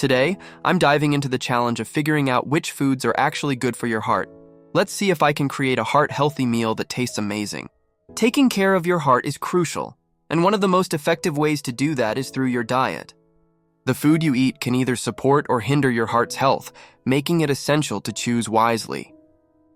Today, I'm diving into the challenge of figuring out which foods are actually good for your heart. Let's see if I can create a heart-healthy meal that tastes amazing. Taking care of your heart is crucial, and one of the most effective ways to do that is through your diet. The food you eat can either support or hinder your heart's health, making it essential to choose wisely.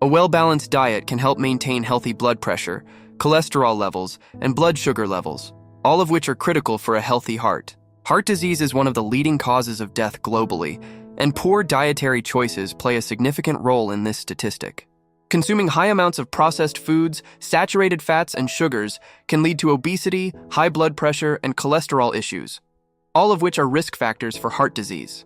A well-balanced diet can help maintain healthy blood pressure, cholesterol levels, and blood sugar levels, all of which are critical for a healthy heart. Heart disease is one of the leading causes of death globally, and poor dietary choices play a significant role in this statistic. Consuming high amounts of processed foods, saturated fats, and sugars can lead to obesity, high blood pressure, and cholesterol issues, all of which are risk factors for heart disease.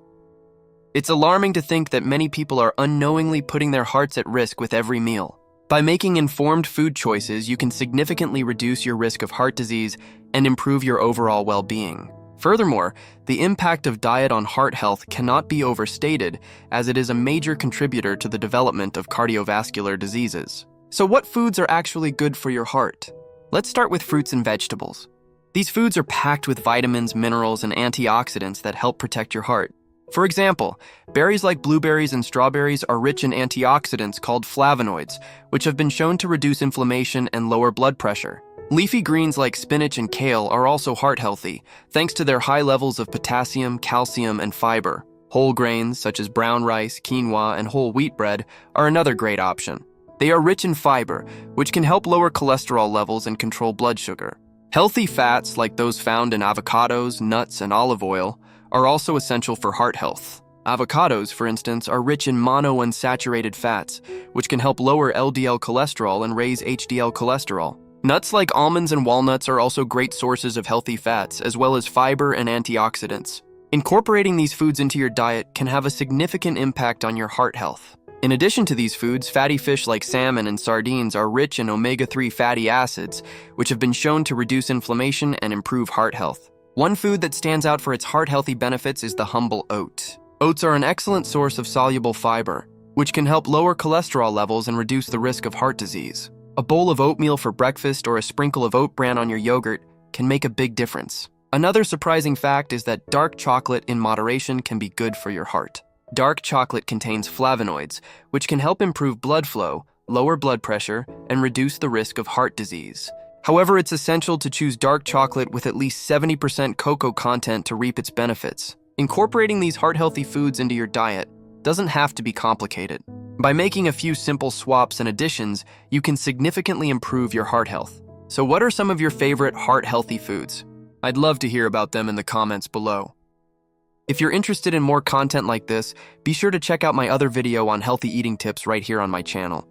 It's alarming to think that many people are unknowingly putting their hearts at risk with every meal. By making informed food choices, you can significantly reduce your risk of heart disease and improve your overall well-being. Furthermore, the impact of diet on heart health cannot be overstated, as it is a major contributor to the development of cardiovascular diseases. So what foods are actually good for your heart? Let's start with fruits and vegetables. These foods are packed with vitamins, minerals, and antioxidants that help protect your heart. For example, berries like blueberries and strawberries are rich in antioxidants called flavonoids, which have been shown to reduce inflammation and lower blood pressure. Leafy greens like spinach and kale are also heart-healthy, thanks to their high levels of potassium, calcium, and fiber. Whole grains, such as brown rice, quinoa, and whole wheat bread, are another great option. They are rich in fiber, which can help lower cholesterol levels and control blood sugar. Healthy fats, like those found in avocados, nuts, and olive oil, are also essential for heart health. Avocados, for instance, are rich in monounsaturated fats, which can help lower LDL cholesterol and raise HDL cholesterol. Nuts like almonds and walnuts are also great sources of healthy fats, as well as fiber and antioxidants. Incorporating these foods into your diet can have a significant impact on your heart health. In addition to these foods, fatty fish like salmon and sardines are rich in omega-3 fatty acids, which have been shown to reduce inflammation and improve heart health. One food that stands out for its heart-healthy benefits is the humble oat. Oats are an excellent source of soluble fiber, which can help lower cholesterol levels and reduce the risk of heart disease. A bowl of oatmeal for breakfast or a sprinkle of oat bran on your yogurt can make a big difference. Another surprising fact is that dark chocolate in moderation can be good for your heart. Dark chocolate contains flavonoids, which can help improve blood flow, lower blood pressure, and reduce the risk of heart disease. However, it's essential to choose dark chocolate with at least 70% cocoa content to reap its benefits. Incorporating these heart-healthy foods into your diet doesn't have to be complicated. By making a few simple swaps and additions, you can significantly improve your heart health. So what are some of your favorite heart-healthy foods? I'd love to hear about them in the comments below. If you're interested in more content like this, be sure to check out my other video on healthy eating tips right here on my channel.